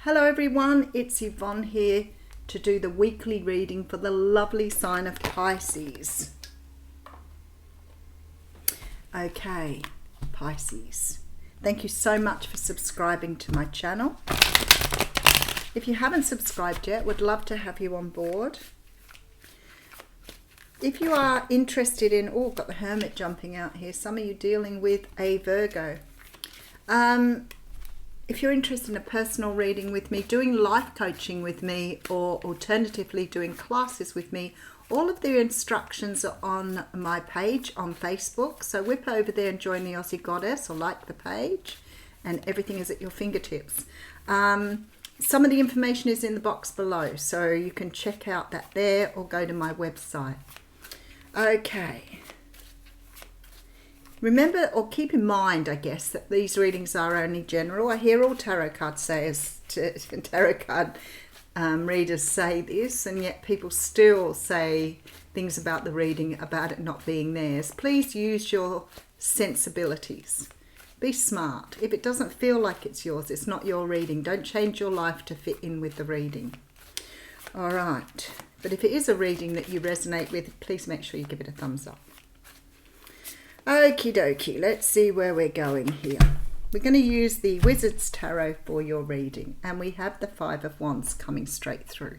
Hello everyone, it's Yvonne here to do the weekly reading for the lovely sign of Pisces. Okay, Pisces. Thank you so much for subscribing to my channel. If you haven't subscribed yet, would love to have you on board. If you are interested in, oh, got the Hermit jumping out here. Some of you dealing with a Virgo. If you're interested in a personal reading with me, doing life coaching with me, or alternatively doing classes with me, all of the instructions are on my page on Facebook. So whip over there and join the Aussie Goddess, or like the page, and everything is at your fingertips. Some of the information is in the box below, so you can check out that there or go to my website. Okay. Remember, or keep in mind, I guess, that these readings are only general. I hear all tarot card readers say this, and yet people still say things about the reading, about it not being theirs. Please use your sensibilities. Be smart. If it doesn't feel like it's yours, it's not your reading. Don't change your life to fit in with the reading. All right. But if it is a reading that you resonate with, please make sure you give it a thumbs up. Okie dokie, let's see where we're going here. We're going to use the Wizard's Tarot for your reading, and we have the Five of Wands coming straight through.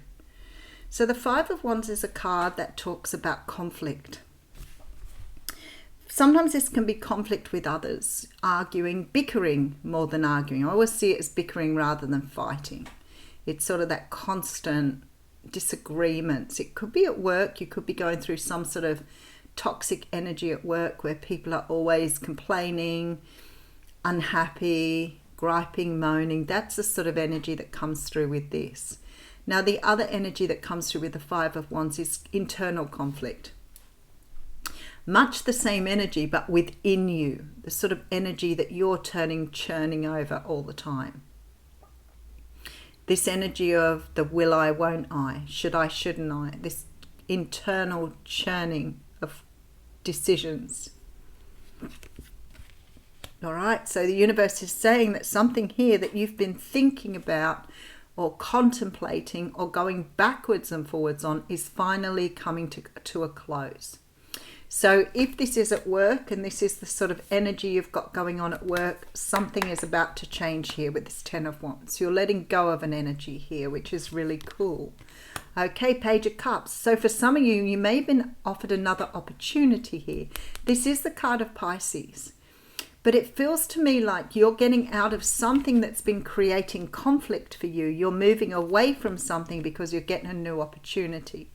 So the Five of Wands is a card that talks about conflict. Sometimes this can be conflict with others, arguing, bickering more than arguing. I always see it as bickering rather than fighting. It's sort of that constant disagreements. It could be at work, you could be going through some sort of toxic energy at work where people are always complaining, unhappy, griping, moaning. That's the sort of energy that comes through with this. Now, the other energy that comes through with the Five of Wands is internal conflict. Much the same energy, but within you, the sort of energy that you're churning over all the time. This energy of the will I, won't I, should I, shouldn't I, this internal churning of decisions. All right, so the universe is saying that something here that you've been thinking about or contemplating or going backwards and forwards on is finally coming to a close. So if this is at work and this is the sort of energy you've got going on at work, something is about to change here with this Ten of Wands. You're letting go of an energy here, which is really cool. Okay, Page of Cups. So for some of you, you may have been offered another opportunity here. This is the card of Pisces. But it feels to me like you're getting out of something that's been creating conflict for you. You're moving away from something because you're getting a new opportunity.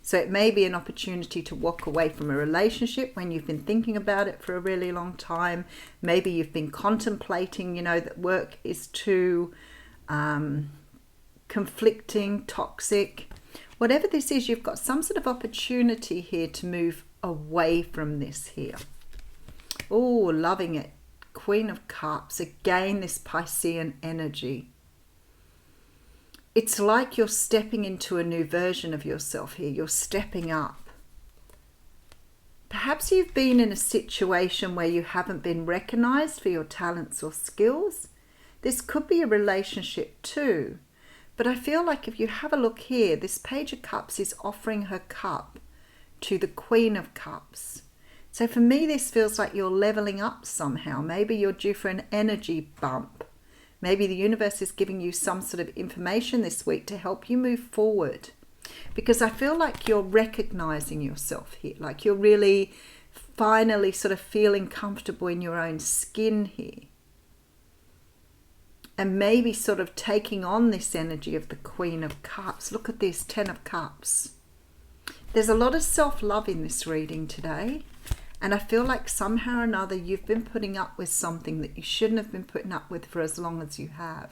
So it may be an opportunity to walk away from a relationship when you've been thinking about it for a really long time. Maybe you've been contemplating, that work is too conflicting, toxic. Whatever this is, you've got some sort of opportunity here to move away from this here. Oh, loving it. Queen of Cups. Again, this Piscean energy. It's like you're stepping into a new version of yourself here. You're stepping up. Perhaps you've been in a situation where you haven't been recognized for your talents or skills. This could be a relationship too. But I feel like if you have a look here, this Page of Cups is offering her cup to the Queen of Cups. So for me, this feels like you're leveling up somehow. Maybe you're due for an energy bump. Maybe the universe is giving you some sort of information this week to help you move forward. Because I feel like you're recognizing yourself here. Like you're really finally sort of feeling comfortable in your own skin here. And maybe sort of taking on this energy of the Queen of Cups. Look at this, Ten of Cups. There's a lot of self-love in this reading today. And I feel like somehow or another you've been putting up with something that you shouldn't have been putting up with for as long as you have.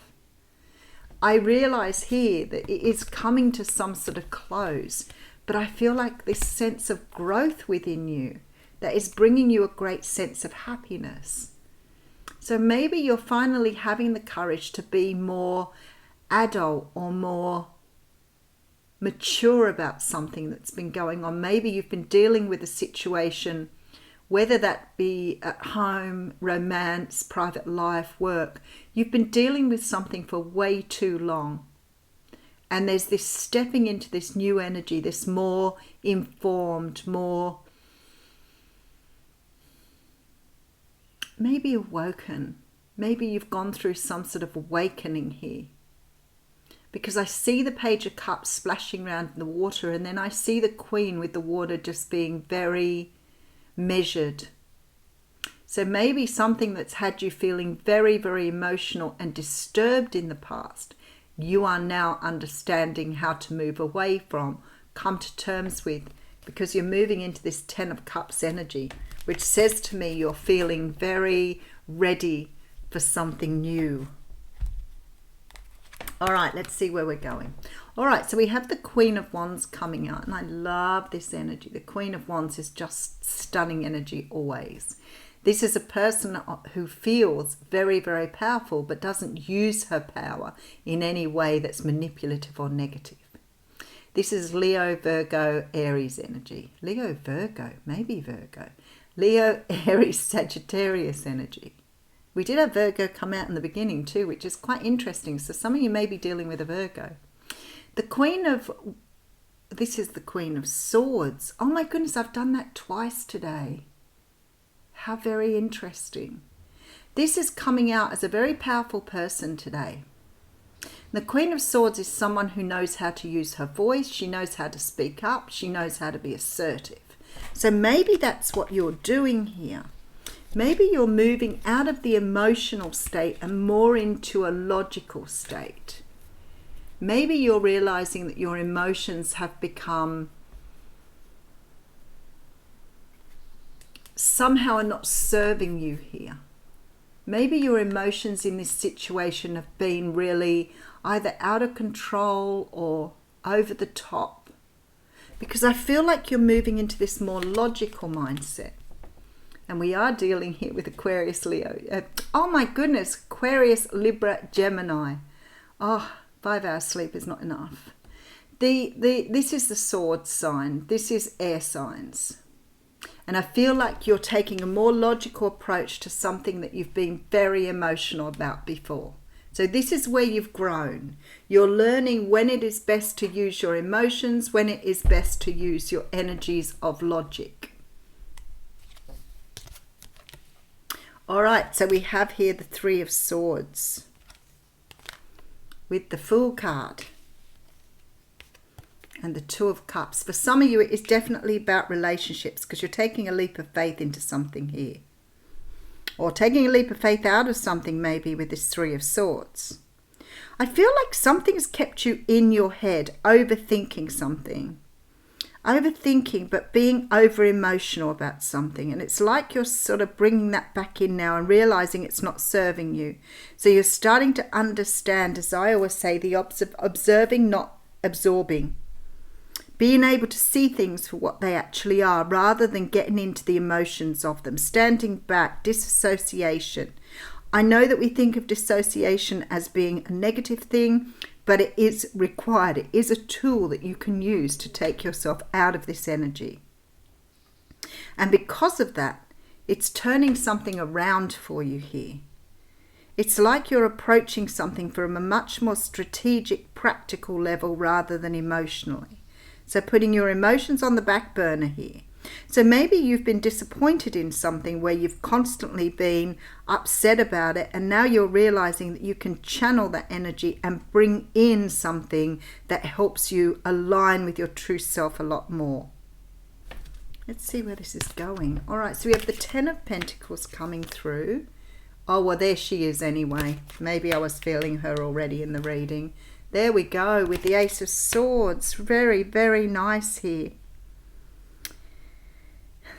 I realize here that it is coming to some sort of close. But I feel like this sense of growth within you that is bringing you a great sense of happiness. So maybe you're finally having the courage to be more adult or more mature about something that's been going on. Maybe you've been dealing with a situation whether that be at home, romance, private life, work. You've been dealing with something for way too long. And there's this stepping into this new energy, this more informed, more maybe awoken. Maybe you've gone through some sort of awakening here. Because I see the Page of Cups splashing around in the water, and then I see the Queen with the water just being very measured. So maybe something that's had you feeling very, very emotional and disturbed in the past, you are now understanding how to move away from, come to terms with, because you're moving into this 10 of Cups energy, which says to me you're feeling very ready for something new. All right, let's see where we're going. All right, so we have the Queen of Wands coming out, and I love this energy. The Queen of Wands is just stunning energy always. This is a person who feels very, very powerful, but doesn't use her power in any way that's manipulative or negative. This is Leo, Virgo, Aries energy. Leo, Virgo, maybe Virgo. Leo, Aries, Sagittarius energy. We did have Virgo come out in the beginning too, which is quite interesting. So some of you may be dealing with a Virgo. This is the Queen of Swords. Oh my goodness, I've done that twice today. How very interesting. This is coming out as a very powerful person today. The Queen of Swords is someone who knows how to use her voice. She knows how to speak up. She knows how to be assertive. So maybe that's what you're doing here. Maybe you're moving out of the emotional state and more into a logical state. Maybe you're realizing that your emotions have become somehow are not serving you here. Maybe your emotions in this situation have been really either out of control or over the top. Because I feel like you're moving into this more logical mindset. And we are dealing here with Aquarius, Leo. Oh my goodness, Aquarius, Libra, Gemini. Oh, 5 hours sleep is not enough. This is the sword sign. This is air signs. And I feel like you're taking a more logical approach to something that you've been very emotional about before. So this is where you've grown. You're learning when it is best to use your emotions, when it is best to use your energies of logic. All right, so we have here the 3 of Swords with the Fool card and the 2 of Cups. For some of you, it is definitely about relationships because you're taking a leap of faith into something here. Or taking a leap of faith out of something maybe with this 3 of Swords. I feel like something has kept you in your head, overthinking something. Overthinking, but being over emotional about something. And it's like you're sort of bringing that back in now and realizing it's not serving you. So you're starting to understand, as I always say, the observing, not absorbing. Being able to see things for what they actually are rather than getting into the emotions of them. Standing back, disassociation. I know that we think of dissociation as being a negative thing, but it is required. It is a tool that you can use to take yourself out of this energy. And because of that, it's turning something around for you here. It's like you're approaching something from a much more strategic, practical level rather than emotionally. So putting your emotions on the back burner here. So maybe you've been disappointed in something where you've constantly been upset about it, and now you're realizing that you can channel that energy and bring in something that helps you align with your true self a lot more. Let's see where this is going. All right, so we have the 10 of Pentacles coming through. Oh, well, there she is anyway. Maybe I was feeling her already in the reading. There we go with the Ace of Swords. Very, very nice here.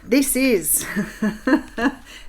This is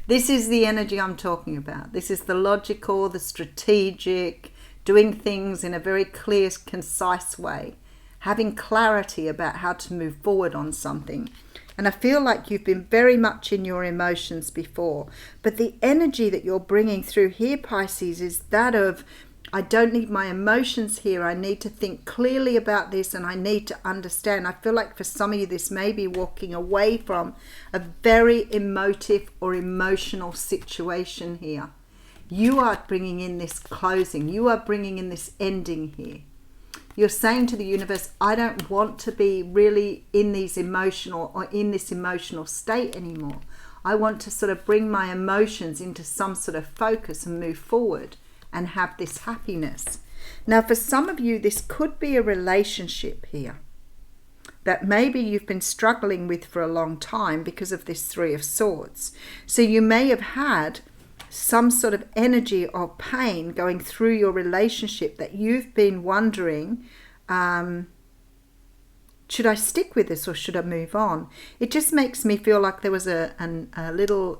the energy I'm talking about. This is the logical, the strategic, doing things in a very clear, concise way, having clarity about how to move forward on something. And I feel like you've been very much in your emotions before, but the energy that you're bringing through here, Pisces, is that of I don't need my emotions here. I need to think clearly about this, and I need to understand. I feel like for some of you, this may be walking away from a very emotive or emotional situation here. You are bringing in this closing. You are bringing in this ending here. You're saying to the universe, I don't want to be really in these emotional or in this emotional state anymore. I want to sort of bring my emotions into some sort of focus and move forward and have this happiness. Now, for some of you, this could be a relationship here that maybe you've been struggling with for a long time because of this Three of Swords. So you may have had some sort of energy or pain going through your relationship that you've been wondering, should I stick with this or should I move on? It just makes me feel like there was a little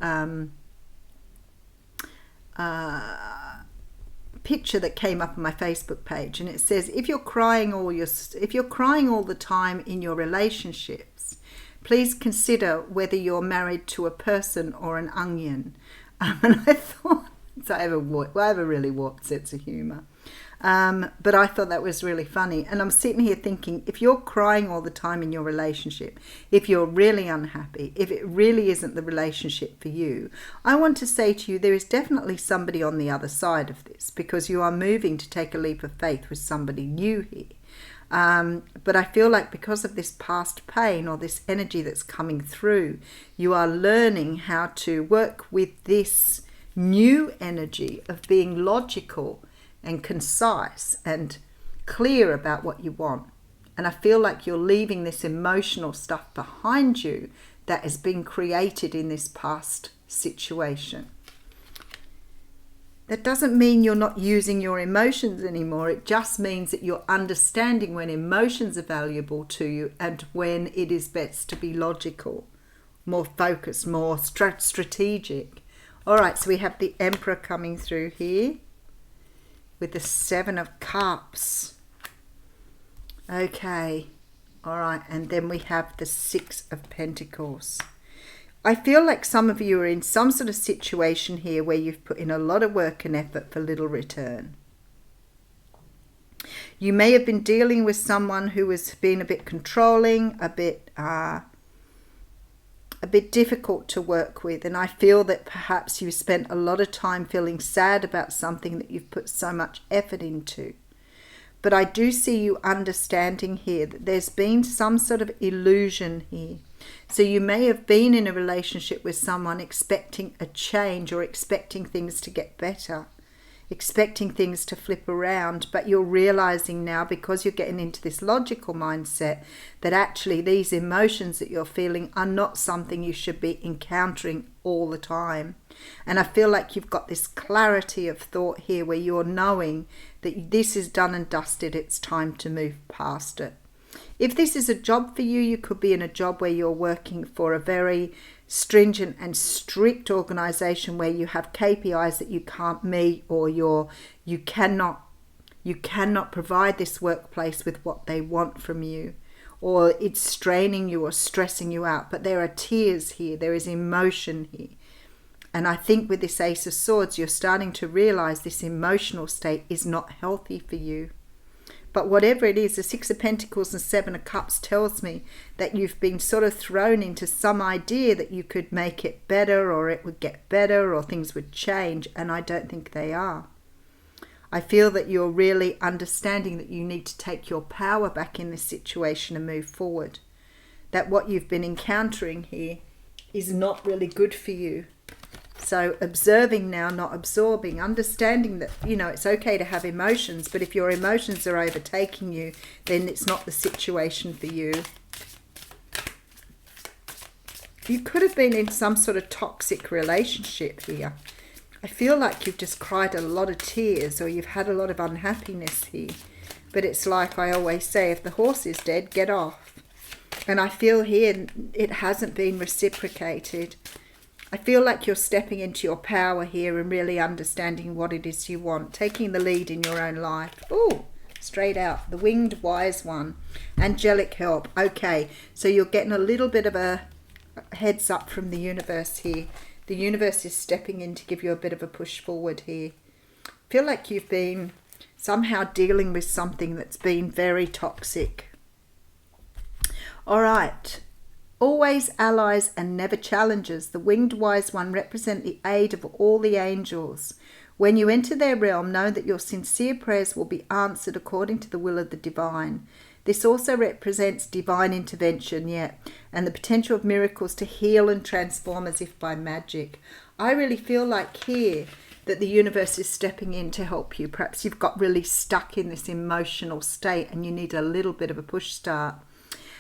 picture that came up on my Facebook page, and it says, if you're crying all the time in your relationships, please consider whether you're married to a person or an onion. And I thought, I have a really warped sense of humour. But I thought that was really funny. And I'm sitting here thinking, if you're crying all the time in your relationship, if you're really unhappy, if it really isn't the relationship for you, I want to say to you, there is definitely somebody on the other side of this, because you are moving to take a leap of faith with somebody new here. But I feel like because of this past pain or this energy that's coming through, you are learning how to work with this new energy of being logical and concise and clear about what you want. And I feel like you're leaving this emotional stuff behind you that has been created in this past situation. That doesn't mean you're not using your emotions anymore. It just means that you're understanding when emotions are valuable to you and when it is best to be logical, more focused, more strategic. All right, so we have the Emperor coming through here with the Seven of Cups. Okay, all right, and then we have the Six of Pentacles. I feel like some of you are in some sort of situation here where you've put in a lot of work and effort for little return. You may have been dealing with someone who has been a bit controlling, a bit difficult to work with, and I feel that perhaps you've spent a lot of time feeling sad about something that you've put so much effort into. But I do see you understanding here that there's been some sort of illusion here. So you may have been in a relationship with someone expecting a change or expecting things to get better, expecting things to flip around, but you're realizing now, because you're getting into this logical mindset, that actually these emotions that you're feeling are not something you should be encountering all the time. And I feel like you've got this clarity of thought here where you're knowing that this is done and dusted, it's time to move past it. If this is a job for you, you could be in a job where you're working for a very stringent and strict organization where you have KPIs that you can't meet, or you cannot provide this workplace with what they want from you, or it's straining you or stressing you out. But there are tears here, there is emotion here. And I think with this Ace of Swords, you're starting to realize this emotional state is not healthy for you. But whatever it is, the Six of Pentacles and Seven of Cups tells me that you've been sort of thrown into some idea that you could make it better, or it would get better, or things would change, and I don't think they are. I feel that you're really understanding that you need to take your power back in this situation and move forward. That what you've been encountering here is not really good for you. So observing now, not absorbing, understanding that, it's okay to have emotions, but if your emotions are overtaking you, then it's not the situation for you. You could have been in some sort of toxic relationship here. I feel like you've just cried a lot of tears, or you've had a lot of unhappiness here. But it's like I always say, if the horse is dead, get off. And I feel here it hasn't been reciprocated. I feel like you're stepping into your power here and really understanding what it is you want, taking the lead in your own life. Oh, straight out, the Winged Wise One, angelic help. Okay, so you're getting a little bit of a heads up from the universe here. The universe is stepping in to give you a bit of a push forward here. I feel like you've been somehow dealing with something that's been very toxic. All right. Always allies and never challenges. The winged wise one represent the aid of all the angels. When you enter their realm, know that your sincere prayers will be answered according to the will of the divine. This also represents divine intervention, and the potential of miracles to heal and transform as if by magic. I really feel like here that the universe is stepping in to help you. Perhaps you've got really stuck in this emotional state and you need a little bit of a push start.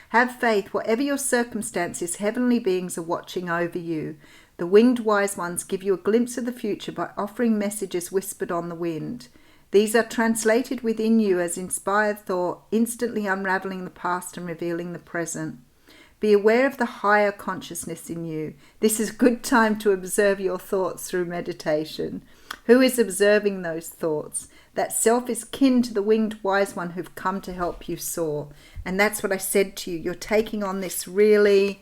Have faith. Whatever your circumstances, heavenly beings are watching over you. The winged wise ones give you a glimpse of the future by offering messages whispered on the wind. These are translated within you as inspired thought, instantly unraveling the past and revealing the present. Be aware of the higher consciousness in you. This is a good time to observe your thoughts through meditation. Who is observing those thoughts? That self is kin to the winged wise one who've come to help you soar. And that's what I said to you. You're taking on this really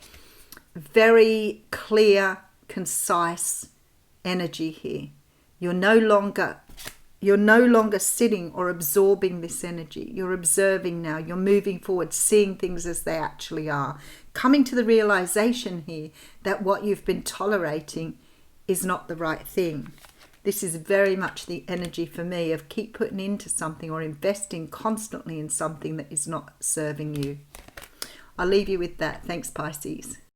very clear, concise energy here. You're no longer sitting or absorbing this energy. You're observing now. You're moving forward, seeing things as they actually are. Coming to the realization here that what you've been tolerating is not the right thing. This is very much the energy for me of keep putting into something or investing constantly in something that is not serving you. I'll leave you with that. Thanks, Pisces.